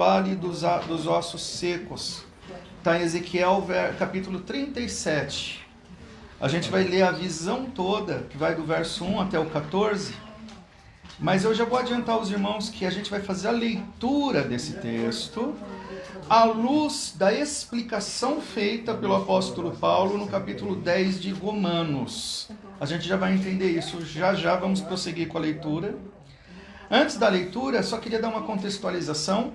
vale dos ossos secos. Está em Ezequiel capítulo 37. A gente vai ler a visão toda, que vai do verso 1 até o 14. Mas eu já vou adiantar aos irmãos que a gente vai fazer a leitura desse texto à luz da explicação feita pelo apóstolo Paulo no capítulo 10 de Romanos. A gente já vai entender isso, já vamos prosseguir com a leitura. Antes da leitura, só queria dar uma contextualização.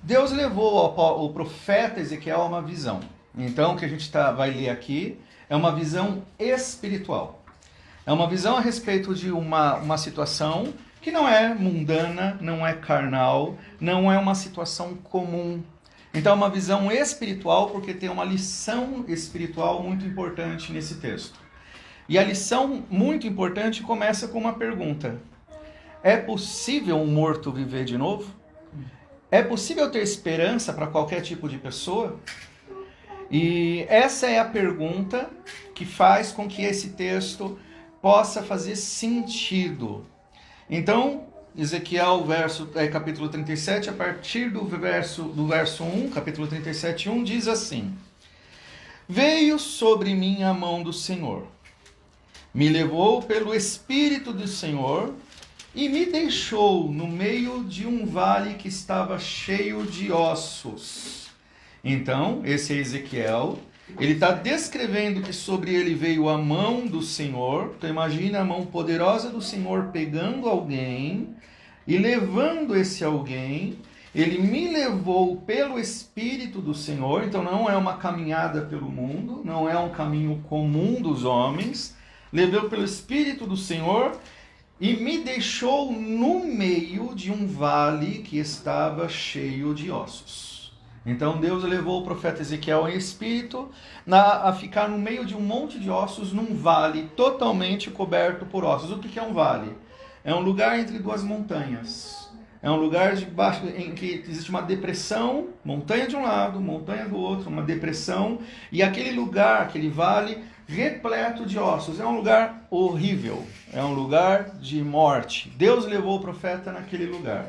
Deus levou o profeta Ezequiel a uma visão. Então, o que a gente vai ler aqui é uma visão espiritual. É uma visão a respeito de uma situação que não é mundana, não é carnal, não é uma situação comum. Então, é uma visão espiritual porque tem uma lição espiritual muito importante nesse texto. E a lição muito importante começa com uma pergunta. É possível um morto viver de novo? É possível ter esperança para qualquer tipo de pessoa? E essa é a pergunta que faz com que esse texto possa fazer sentido. Então, Ezequiel, capítulo 37, a partir do verso 1, capítulo 37, 1, diz assim: Veio sobre mim a mão do Senhor, me levou pelo Espírito do Senhor e me deixou no meio de um vale que estava cheio de ossos. Então, esse é Ezequiel, ele está descrevendo que sobre ele veio a mão do Senhor. Então imagina a mão poderosa do Senhor pegando alguém e levando esse alguém. Ele me levou pelo Espírito do Senhor, então não é uma caminhada pelo mundo, não é um caminho comum dos homens. Levou pelo Espírito do Senhor e me deixou no meio de um vale que estava cheio de ossos. Então Deus levou o profeta Ezequiel em espírito a ficar no meio de um monte de ossos num vale totalmente coberto por ossos. O que é um vale? É um lugar entre duas montanhas. É um lugar debaixo em que existe uma depressão, montanha de um lado, montanha do outro, uma depressão, e aquele lugar, aquele vale repleto de ossos. É um lugar horrível, é um lugar de morte. Deus levou o profeta naquele lugar.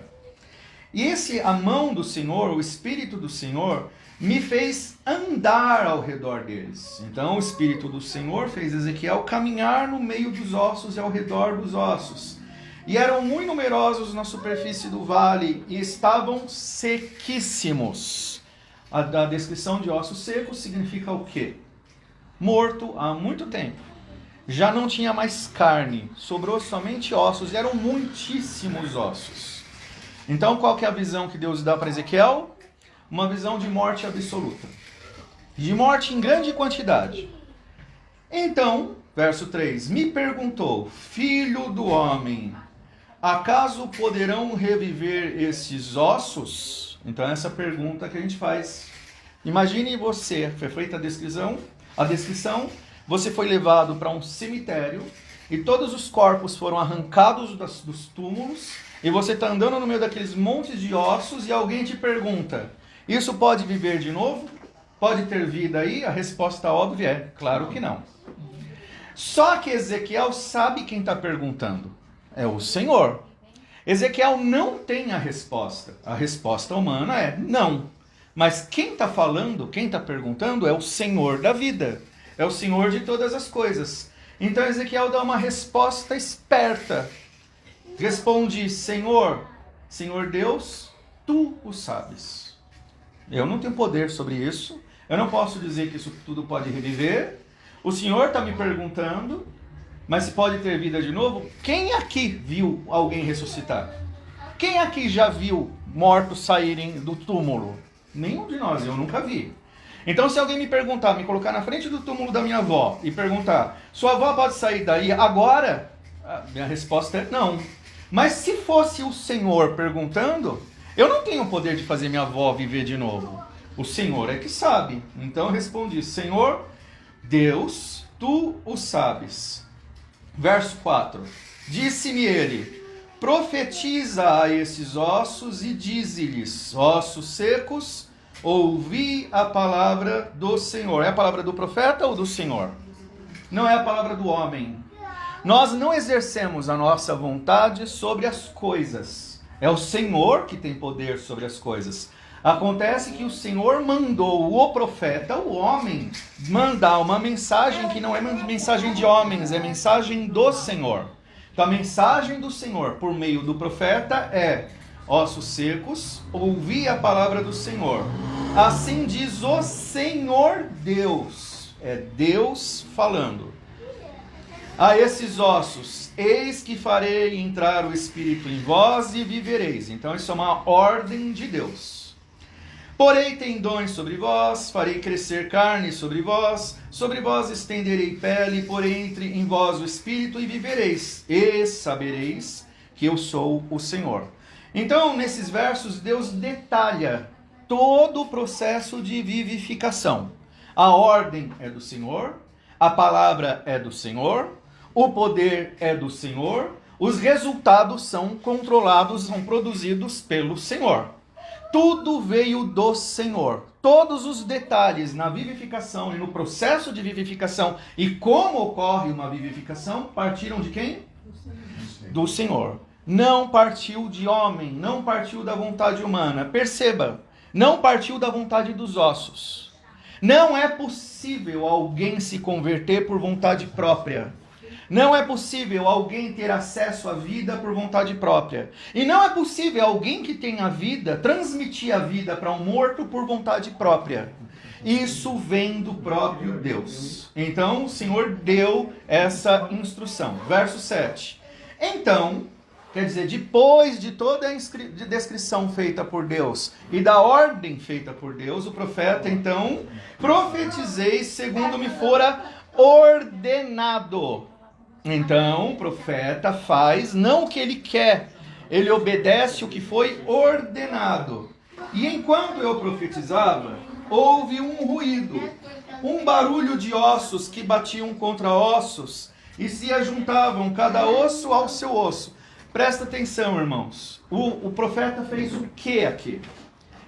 E a mão do Senhor, o Espírito do Senhor, me fez andar ao redor deles. Então o Espírito do Senhor fez Ezequiel caminhar no meio dos ossos e ao redor dos ossos. E eram muito numerosos na superfície do vale e estavam sequíssimos. A descrição de ossos secos significa o quê? Morto há muito tempo. Já não tinha mais carne, sobrou somente ossos, e eram muitíssimos ossos. Então, qual que é a visão que Deus dá para Ezequiel? Uma visão de morte absoluta. De morte em grande quantidade. Então, verso 3, me perguntou, filho do homem, acaso poderão reviver esses ossos? Então, essa pergunta que a gente faz. Imagine você, foi feita a descrição, você foi levado para um cemitério e todos os corpos foram arrancados dos túmulos. E você está andando no meio daqueles montes de ossos e alguém te pergunta, isso pode viver de novo? Pode ter vida aí? A resposta óbvia é, claro que não. Só que Ezequiel sabe quem está perguntando. É o Senhor. Ezequiel não tem a resposta. A resposta humana é não. Mas quem está falando, quem está perguntando é o Senhor da vida. É o Senhor de todas as coisas. Então Ezequiel dá uma resposta esperta. Responde, Senhor Deus, tu o sabes. Eu não tenho poder sobre isso. Eu não posso dizer que isso tudo pode reviver. O Senhor está me perguntando, mas se pode ter vida de novo? Quem aqui viu alguém ressuscitar? Quem aqui já viu mortos saírem do túmulo? Nenhum de nós, eu nunca vi. Então se alguém me perguntar, me colocar na frente do túmulo da minha avó e perguntar, sua avó pode sair daí agora? A minha resposta é não. Mas se fosse o Senhor perguntando, eu não tenho o poder de fazer minha avó viver de novo. O Senhor é que sabe. Então eu respondi, Senhor, Deus, tu o sabes. Verso 4. Disse-me ele, profetiza a esses ossos e dize-lhes, ossos secos, ouvi a palavra do Senhor. É a palavra do profeta ou do Senhor? Não é a palavra do homem. Nós não exercemos a nossa vontade sobre as coisas. É o Senhor que tem poder sobre as coisas. Acontece que o Senhor mandou o profeta, o homem, mandar uma mensagem que não é mensagem de homens, é mensagem do Senhor. Então a mensagem do Senhor por meio do profeta é: ossos secos, ouvi a palavra do Senhor. Assim diz o Senhor Deus. É Deus falando. A esses ossos, eis que farei entrar o Espírito em vós e vivereis. Então isso é uma ordem de Deus. Porei tendões sobre vós, farei crescer carne sobre vós estenderei pele, porei entre em vós o Espírito e vivereis. E sabereis que eu sou o Senhor. Então, nesses versos, Deus detalha todo o processo de vivificação. A ordem é do Senhor, a palavra é do Senhor, o poder é do Senhor, os resultados são controlados, são produzidos pelo Senhor. Tudo veio do Senhor. Todos os detalhes na vivificação e no processo de vivificação e como ocorre uma vivificação partiram de quem? Do Senhor. Não partiu de homem, não partiu da vontade humana. Perceba, não partiu da vontade dos ossos. Não é possível alguém se converter por vontade própria. Não é possível alguém ter acesso à vida por vontade própria. E não é possível alguém que tem a vida transmitir a vida para um morto por vontade própria. Isso vem do próprio Deus. Então o Senhor deu essa instrução. Verso 7. Então, quer dizer, depois de toda a descrição feita por Deus e da ordem feita por Deus, o profeta então profetizei segundo me fora ordenado. Então, o profeta faz não o que ele quer, ele obedece o que foi ordenado. E enquanto eu profetizava, houve um ruído, um barulho de ossos que batiam contra ossos e se ajuntavam, cada osso ao seu osso. Presta atenção, irmãos. O profeta fez o que aqui?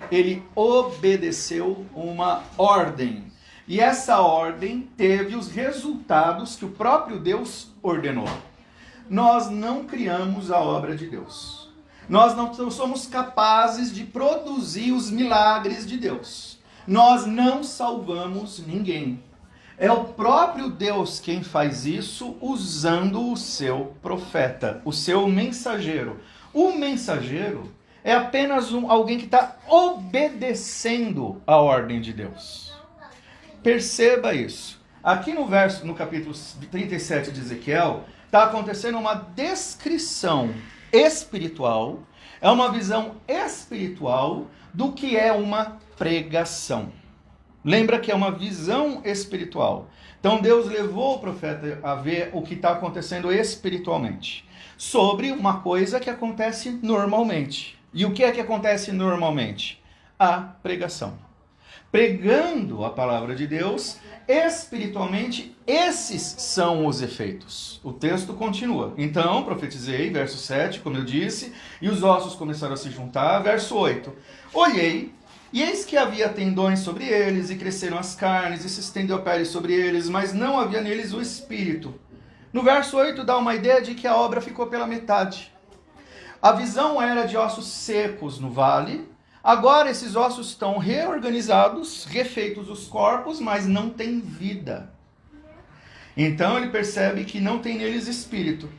Ele obedeceu uma ordem. E essa ordem teve os resultados que o próprio Deus ordenou. Nós não criamos a obra de Deus. Nós não somos capazes de produzir os milagres de Deus. Nós não salvamos ninguém. É o próprio Deus quem faz isso usando o seu profeta, o seu mensageiro. O mensageiro é apenas alguém que está obedecendo a ordem de Deus. Perceba isso. Aqui no capítulo 37 de Ezequiel, está acontecendo uma descrição espiritual, é uma visão espiritual do que é uma pregação. Lembra que é uma visão espiritual. Então Deus levou o profeta a ver o que está acontecendo espiritualmente, sobre uma coisa que acontece normalmente. E o que é que acontece normalmente? A pregação. Pregando a palavra de Deus, espiritualmente, esses são os efeitos. O texto continua. Então, profetizei, verso 7, como eu disse, e os ossos começaram a se juntar. Verso 8. Olhei, e eis que havia tendões sobre eles, e cresceram as carnes, e se estendeu a pele sobre eles, mas não havia neles o espírito. No verso 8 dá uma ideia de que a obra ficou pela metade. A visão era de ossos secos no vale. Agora esses ossos estão reorganizados, refeitos os corpos, mas não tem vida. Então ele percebe que não tem neles espírito.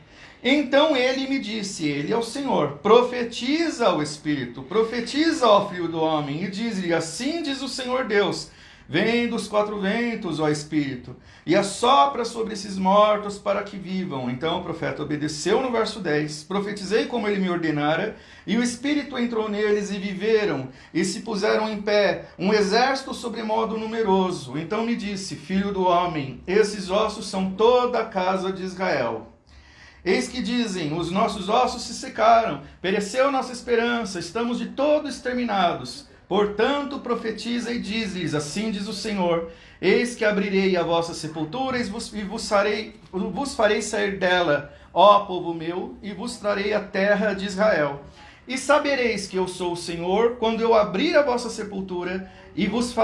Então ele me disse, ele é o Senhor, profetiza o Espírito, profetiza ao Filho do Homem, e diz-lhe, assim diz o Senhor Deus, vem dos quatro ventos, ó Espírito, e assopra sobre esses mortos para que vivam. Então o profeta obedeceu no verso 10, profetizei como ele me ordenara, e o Espírito entrou neles e viveram, e se puseram em pé, um exército sobremodo numeroso. Então me disse, Filho do Homem, esses ossos são toda a casa de Israel. Eis que dizem, os nossos ossos se secaram, pereceu nossa esperança, estamos de todo exterminados. Portanto, profetiza e diz-lhes, assim diz o Senhor, eis que abrirei a vossa sepultura e vos farei sair dela, ó povo meu, e vos trarei a terra de Israel. E sabereis que eu sou o Senhor, quando eu abrir a vossa sepultura e vos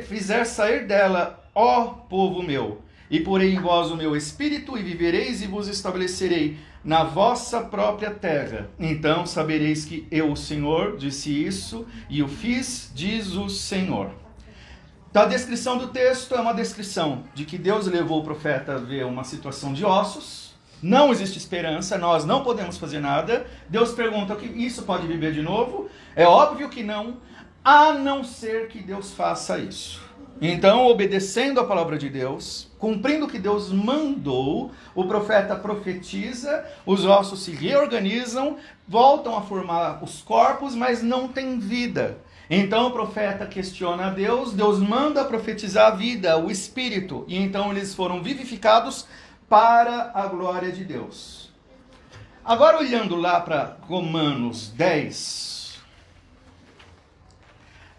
fizer sair dela, ó povo meu. E porei em vós o meu espírito, e vivereis, e vos estabelecerei na vossa própria terra. Então sabereis que eu, o Senhor, disse isso e o fiz, diz o Senhor. Então, a descrição do texto é uma descrição de que Deus levou o profeta a ver uma situação de ossos, não existe esperança, nós não podemos fazer nada. Deus pergunta: isso pode viver de novo? É óbvio que não, a não ser que Deus faça isso. Então, obedecendo a palavra de Deus, cumprindo o que Deus mandou, o profeta profetiza, os ossos se reorganizam, voltam a formar os corpos, mas não têm vida. Então o profeta questiona a Deus, Deus manda profetizar a vida, o espírito, e então eles foram vivificados para a glória de Deus. Agora, olhando lá para Romanos 10,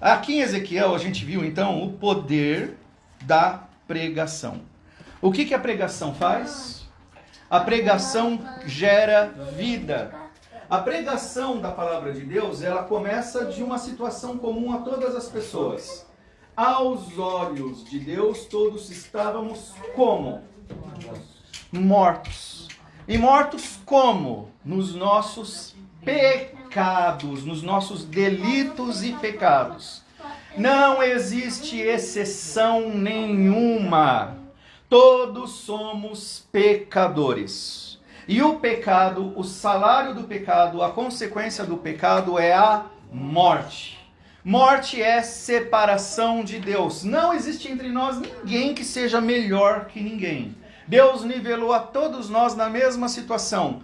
aqui em Ezequiel a gente viu então o poder da pregação. O que a pregação faz? A pregação gera vida. A pregação da palavra de Deus, ela começa de uma situação comum a todas as pessoas. Aos olhos de Deus, todos estávamos como? Mortos. E mortos como? Nos nossos pecados, nos nossos delitos e pecados. Não existe exceção nenhuma. Todos somos pecadores. E o pecado, o salário do pecado, a consequência do pecado é a morte. Morte é separação de Deus. Não existe entre nós ninguém que seja melhor que ninguém. Deus nivelou a todos nós na mesma situação.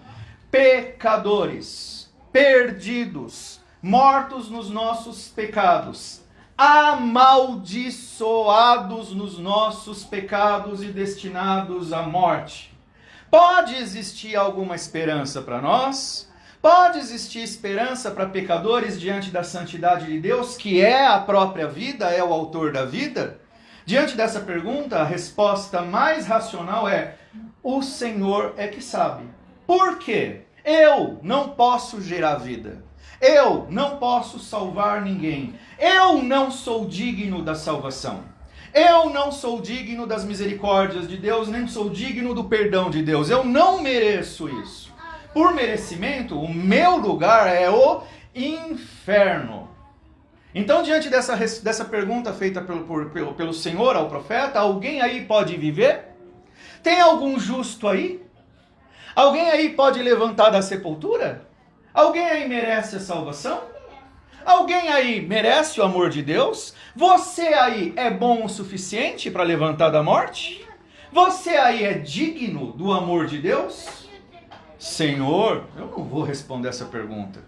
Pecadores, perdidos, mortos nos nossos pecados, amaldiçoados nos nossos pecados e destinados à morte. Pode existir alguma esperança para nós? Pode existir esperança para pecadores diante da santidade de Deus, que é a própria vida, é o autor da vida? Diante dessa pergunta, a resposta mais racional é: o Senhor é que sabe. Por quê? Eu não posso gerar vida. Eu não posso salvar ninguém. Eu não sou digno da salvação. Eu não sou digno das misericórdias de Deus, nem sou digno do perdão de Deus. Eu não mereço isso. Por merecimento, o meu lugar é o inferno. Então, diante dessa pergunta feita pelo Senhor ao profeta, alguém aí pode viver? Tem algum justo aí? Alguém aí pode levantar da sepultura? Alguém aí merece a salvação? Alguém aí merece o amor de Deus? Você aí é bom o suficiente para levantar da morte? Você aí é digno do amor de Deus? Senhor, eu não vou responder essa pergunta.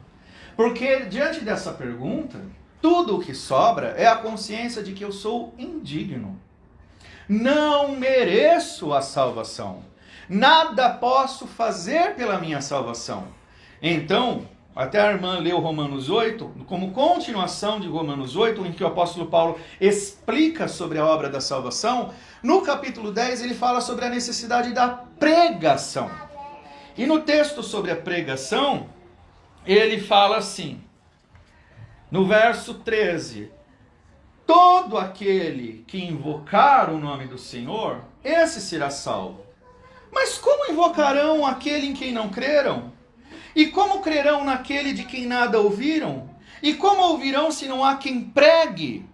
Porque diante dessa pergunta, tudo o que sobra é a consciência de que eu sou indigno. Não mereço a salvação. Nada posso fazer pela minha salvação. Então, até a irmã leu Romanos 8, como continuação de Romanos 8, em que o apóstolo Paulo explica sobre a obra da salvação. No capítulo 10 ele fala sobre a necessidade da pregação. E no texto sobre a pregação, ele fala assim, no verso 13: todo aquele que invocar o nome do Senhor, esse será salvo. Mas como invocarão aquele em quem não creram? E como crerão naquele de quem nada ouviram? E como ouvirão se não há quem pregue?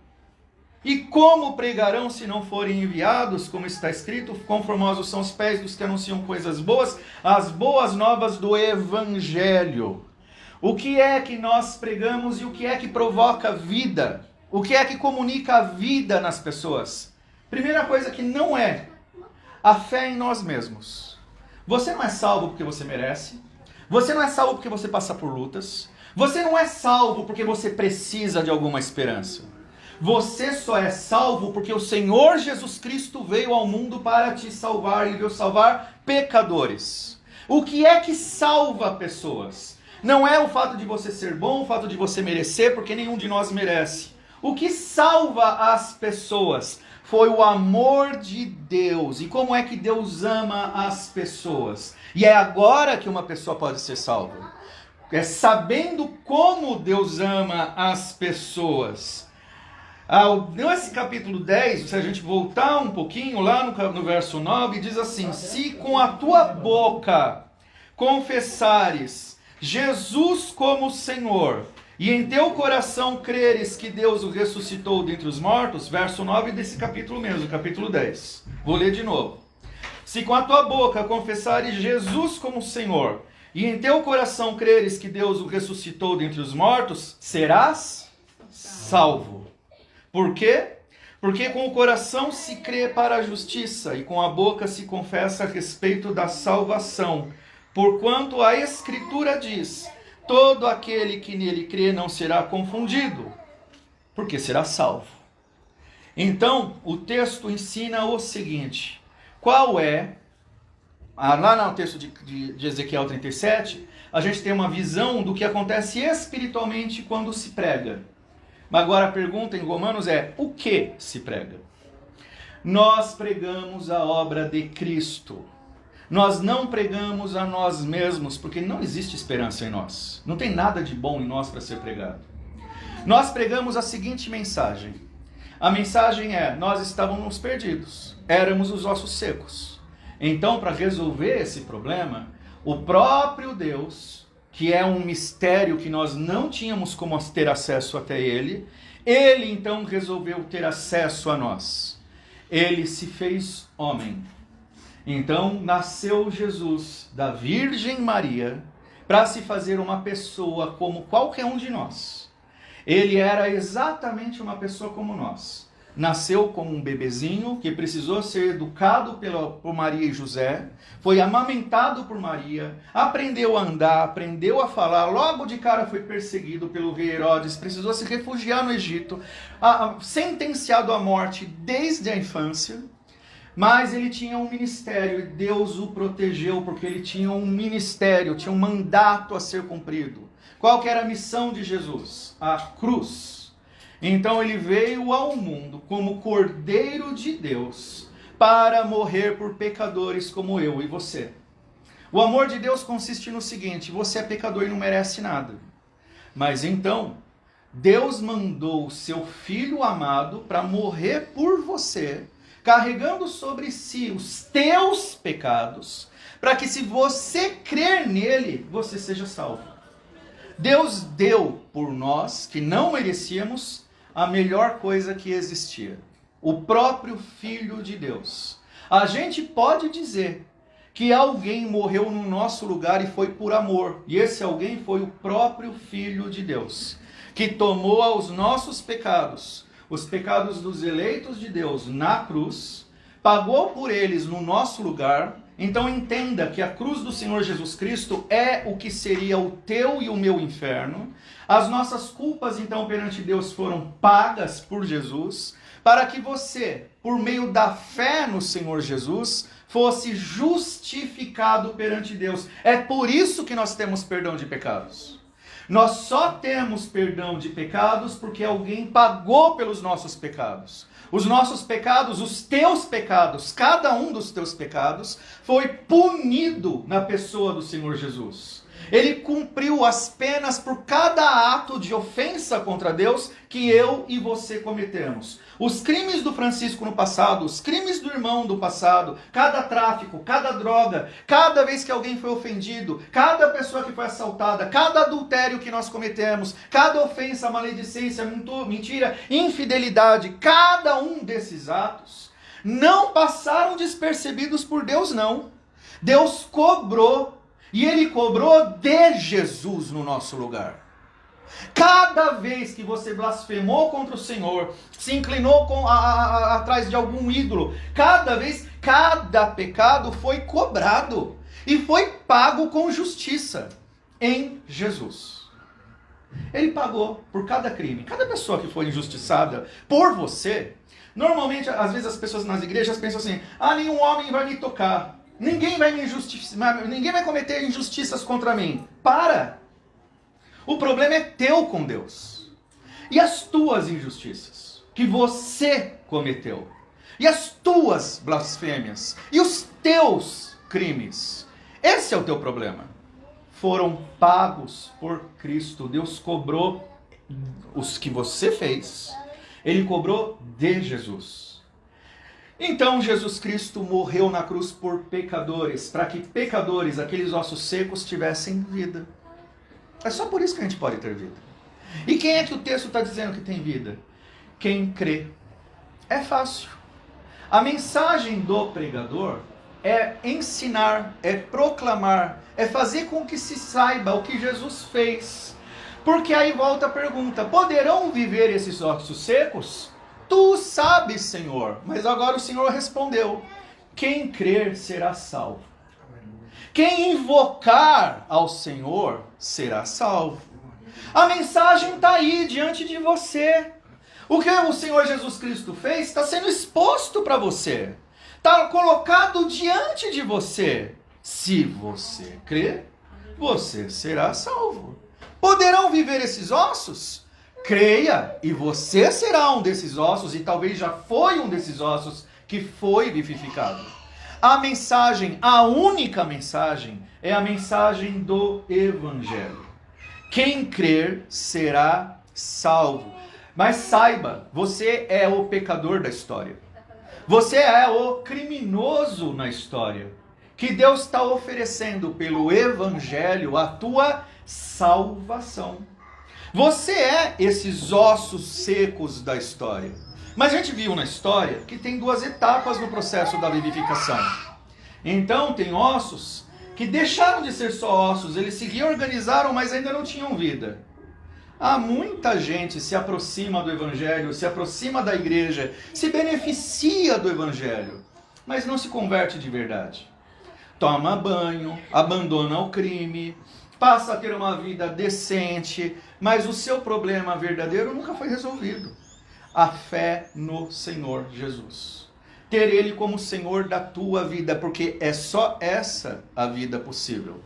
E como pregarão se não forem enviados? Como está escrito: quão formosos são os pés dos que anunciam coisas boas, as boas novas do Evangelho. O que é que nós pregamos e o que é que provoca vida? O que é que comunica a vida nas pessoas? Primeira coisa que não é a fé em nós mesmos. Você não é salvo porque você merece. Você não é salvo porque você passa por lutas. Você não é salvo porque você precisa de alguma esperança. Você só é salvo porque o Senhor Jesus Cristo veio ao mundo para te salvar. Ele veio salvar pecadores. O que é que salva pessoas? Não é o fato de você ser bom, o fato de você merecer, porque nenhum de nós merece. O que salva as pessoas foi o amor de Deus. E como é que Deus ama as pessoas? E é agora que uma pessoa pode ser salva. É sabendo como Deus ama as pessoas. Nesse capítulo 10, se a gente voltar um pouquinho lá no verso 9, diz assim: se com a tua boca confessares Jesus como Senhor, e em teu coração creres que Deus o ressuscitou dentre os mortos, verso 9 desse capítulo mesmo, capítulo 10. Vou ler de novo. Se com a tua boca confessares Jesus como Senhor, e em teu coração creres que Deus o ressuscitou dentre os mortos, serás salvo. Por quê? Porque com o coração se crê para a justiça, e com a boca se confessa a respeito da salvação. Porquanto a Escritura diz: todo aquele que nele crê não será confundido, porque será salvo. Então, o texto ensina o seguinte: qual é, lá no texto de Ezequiel 37, a gente tem uma visão do que acontece espiritualmente quando se prega. Mas agora a pergunta em Romanos é: o que se prega? Nós pregamos a obra de Cristo. Nós não pregamos a nós mesmos, porque não existe esperança em nós. Não tem nada de bom em nós para ser pregado. Nós pregamos a seguinte mensagem. A mensagem é: nós estávamos perdidos, éramos os ossos secos. Então, para resolver esse problema, o próprio Deus, que é um mistério que nós não tínhamos como ter acesso até Ele então resolveu ter acesso a nós. Ele se fez homem. Então nasceu Jesus da Virgem Maria para se fazer uma pessoa como qualquer um de nós. Ele era exatamente uma pessoa como nós. Nasceu como um bebezinho que precisou ser educado por Maria e José, foi amamentado por Maria, aprendeu a andar, aprendeu a falar, logo de cara foi perseguido pelo rei Herodes, precisou se refugiar no Egito, sentenciado à morte desde a infância. Mas ele tinha um ministério e Deus o protegeu porque ele tinha um ministério, tinha um mandato a ser cumprido. Qual que era a missão de Jesus? A cruz. Então ele veio ao mundo como Cordeiro de Deus para morrer por pecadores como eu e você. O amor de Deus consiste no seguinte: você é pecador e não merece nada. Mas então, Deus mandou o seu Filho amado para morrer por você, carregando sobre si os teus pecados, para que se você crer nele, você seja salvo. Deus deu por nós, que não merecíamos, a melhor coisa que existia: o próprio Filho de Deus. A gente pode dizer que alguém morreu no nosso lugar e foi por amor, e esse alguém foi o próprio Filho de Deus, que tomou os nossos pecados, os pecados dos eleitos de Deus na cruz, pagou por eles no nosso lugar. Então entenda que a cruz do Senhor Jesus Cristo é o que seria o teu e o meu inferno. As nossas culpas então perante Deus foram pagas por Jesus, para que você, por meio da fé no Senhor Jesus, fosse justificado perante Deus. É por isso que nós temos perdão de pecados. Nós só temos perdão de pecados porque alguém pagou pelos nossos pecados. Os nossos pecados, os teus pecados, cada um dos teus pecados, foi punido na pessoa do Senhor Jesus. Ele cumpriu as penas por cada ato de ofensa contra Deus que eu e você cometemos. Os crimes do Francisco no passado, os crimes do irmão do passado, cada tráfico, cada droga, cada vez que alguém foi ofendido, cada pessoa que foi assaltada, cada adultério que nós cometemos, cada ofensa, maledicência, mentira, infidelidade, cada um desses atos não passaram despercebidos por Deus, não. Deus cobrou. E Ele cobrou de Jesus no nosso lugar. Cada vez que você blasfemou contra o Senhor, se inclinou atrás de algum ídolo, cada pecado foi cobrado e foi pago com justiça em Jesus. Ele pagou por cada crime. Cada pessoa que foi injustiçada por você, normalmente, às vezes as pessoas nas igrejas pensam assim: nenhum homem vai me tocar. Ninguém vai ninguém vai cometer injustiças contra mim. Para! O problema é teu com Deus. E as tuas injustiças que você cometeu. E as tuas blasfêmias. E os teus crimes. Esse é o teu problema. Foram pagos por Cristo. Deus cobrou os que você fez. Ele cobrou de Jesus. Então Jesus Cristo morreu na cruz por pecadores, para que pecadores, aqueles ossos secos, tivessem vida. É só por isso que a gente pode ter vida. E quem é que o texto está dizendo que tem vida? Quem crê. É fácil. A mensagem do pregador é ensinar, é proclamar, é fazer com que se saiba o que Jesus fez. Porque aí volta a pergunta: poderão viver esses ossos secos? Tu sabes, Senhor. Mas agora o Senhor respondeu: quem crer será salvo. Quem invocar ao Senhor será salvo. A mensagem está aí diante de você. O que o Senhor Jesus Cristo fez está sendo exposto para você. Está colocado diante de você. Se você crer, você será salvo. Poderão viver esses ossos? Creia, e você será um desses ossos, e talvez já foi um desses ossos que foi vivificado. A mensagem, a única mensagem, é a mensagem do Evangelho. Quem crer será salvo. Mas saiba, você é o pecador da história. Você é o criminoso na história. Que Deus está oferecendo pelo Evangelho a tua salvação. Você é esses ossos secos da história. Mas a gente viu na história que tem duas etapas no processo da vivificação. Então tem ossos que deixaram de ser só ossos, eles se reorganizaram, mas ainda não tinham vida. Há muita gente se aproxima do Evangelho, se aproxima da igreja, se beneficia do Evangelho, mas não se converte de verdade. Toma banho, abandona o crime, passa a ter uma vida decente, mas o seu problema verdadeiro nunca foi resolvido. A fé no Senhor Jesus. Ter Ele como Senhor da tua vida, porque é só essa a vida possível.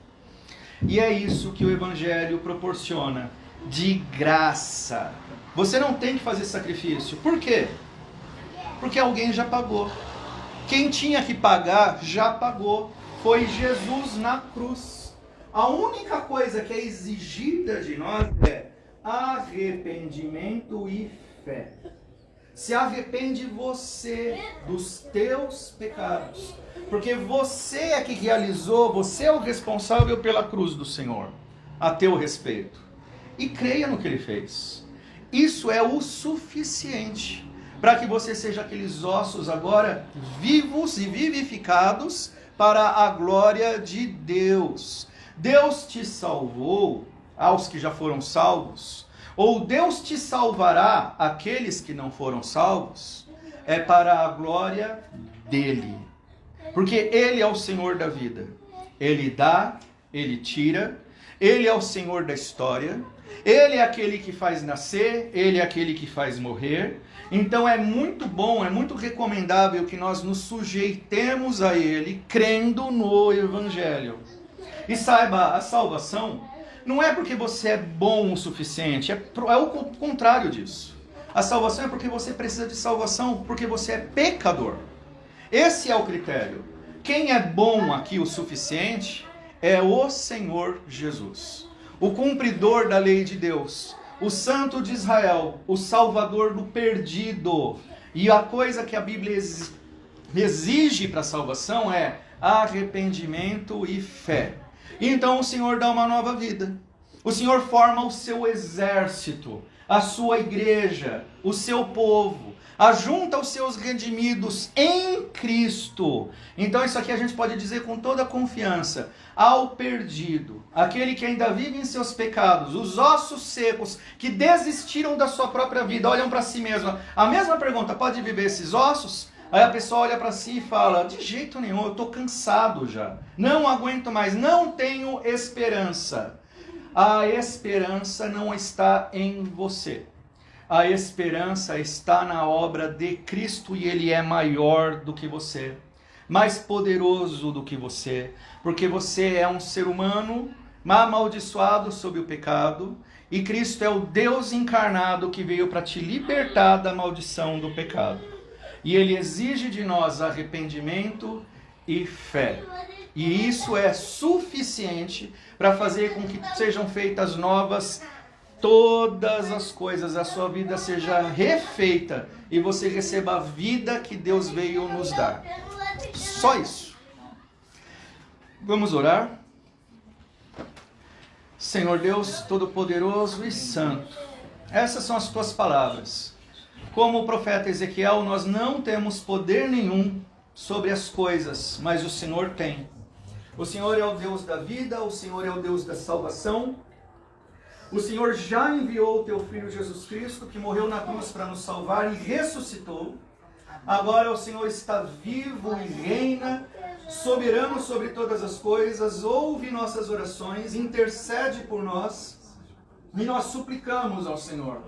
E é isso que o Evangelho proporciona, de graça. Você não tem que fazer sacrifício. Por quê? Porque alguém já pagou. Quem tinha que pagar, já pagou. Foi Jesus na cruz. A única coisa que é exigida de nós é arrependimento e fé. Se arrepende você dos teus pecados. Porque você é que realizou, você é o responsável pela cruz do Senhor, a teu respeito. E creia no que Ele fez. Isso é o suficiente para que você seja aqueles ossos agora vivos e vivificados para a glória de Deus. Deus te salvou, aos que já foram salvos, ou Deus te salvará aqueles que não foram salvos, é para a glória dEle. Porque Ele é o Senhor da vida. Ele dá, Ele tira, Ele é o Senhor da história, Ele é aquele que faz nascer, Ele é aquele que faz morrer. Então é muito bom, é muito recomendável que nós nos sujeitemos a Ele, crendo no Evangelho. E saiba, a salvação não é porque você é bom o suficiente, é o contrário disso. A salvação é porque você precisa de salvação, porque você é pecador. Esse é o critério. Quem é bom aqui o suficiente é o Senhor Jesus. O cumpridor da lei de Deus, o Santo de Israel, o Salvador do perdido. E a coisa que a Bíblia exige para a salvação é arrependimento e fé. E então o Senhor dá uma nova vida. O Senhor forma o seu exército, a sua igreja, o seu povo, ajunta os seus redimidos em Cristo. Então isso aqui a gente pode dizer com toda confiança: ao perdido, aquele que ainda vive em seus pecados, os ossos secos que desistiram da sua própria vida, olham para si mesmo. A mesma pergunta: pode viver esses ossos? Aí a pessoa olha para si e fala: de jeito nenhum, eu estou cansado já, não aguento mais, não tenho esperança. A esperança não está em você. A esperança está na obra de Cristo, e Ele é maior do que você, mais poderoso do que você, porque você é um ser humano amaldiçoado sob o pecado, e Cristo é o Deus encarnado que veio para te libertar da maldição do pecado. E Ele exige de nós arrependimento e fé. E isso é suficiente para fazer com que sejam feitas novas todas as coisas, a sua vida seja refeita e você receba a vida que Deus veio nos dar. Só isso. Vamos orar? Senhor Deus Todo-Poderoso e Santo, essas são as tuas palavras. Como o profeta Ezequiel, nós não temos poder nenhum sobre as coisas, mas o Senhor tem. O Senhor é o Deus da vida, o Senhor é o Deus da salvação. O Senhor já enviou o teu Filho Jesus Cristo, que morreu na cruz para nos salvar e ressuscitou. Agora o Senhor está vivo e reina, soberano sobre todas as coisas, ouve nossas orações, intercede por nós, e nós suplicamos ao Senhor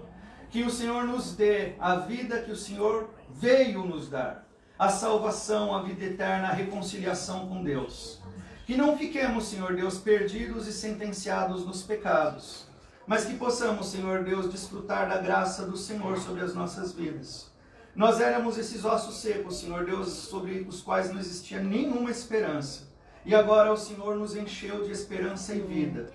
que o Senhor nos dê a vida que o Senhor veio nos dar, a salvação, a vida eterna, a reconciliação com Deus. Que não fiquemos, Senhor Deus, perdidos e sentenciados nos pecados, mas que possamos, Senhor Deus, desfrutar da graça do Senhor sobre as nossas vidas. Nós éramos esses ossos secos, Senhor Deus, sobre os quais não existia nenhuma esperança. E agora o Senhor nos encheu de esperança e vida.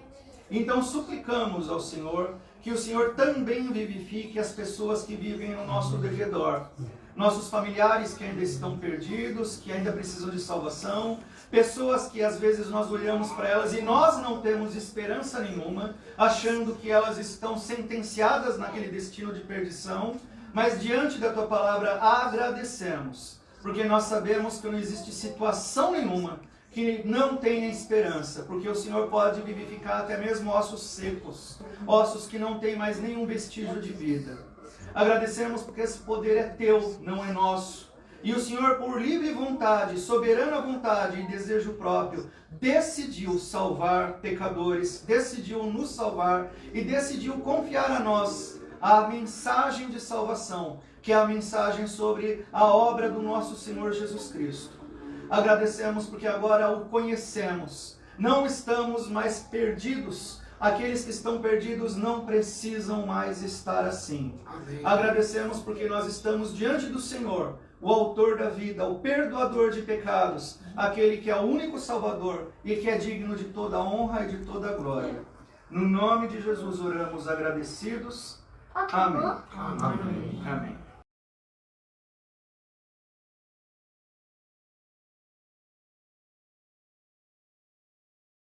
Então suplicamos ao Senhor que o Senhor também vivifique as pessoas que vivem no nosso derredor. Nossos familiares que ainda estão perdidos, que ainda precisam de salvação. Pessoas que às vezes nós olhamos para elas e nós não temos esperança nenhuma, achando que elas estão sentenciadas naquele destino de perdição. Mas diante da tua palavra agradecemos, porque nós sabemos que não existe situação nenhuma que não tenha esperança, porque o Senhor pode vivificar até mesmo ossos secos, ossos que não têm mais nenhum vestígio de vida. Agradecemos porque esse poder é teu, não é nosso. E o Senhor, por livre vontade, soberana vontade e desejo próprio, decidiu salvar pecadores, decidiu nos salvar e decidiu confiar a nós a mensagem de salvação, que é a mensagem sobre a obra do nosso Senhor Jesus Cristo. Agradecemos porque agora o conhecemos, não estamos mais perdidos, aqueles que estão perdidos não precisam mais estar assim. Amém. Agradecemos porque nós estamos diante do Senhor, o autor da vida, o perdoador de pecados, aquele que é o único Salvador e que é digno de toda honra e de toda glória. No nome de Jesus oramos agradecidos. Amém. Amém. Amém.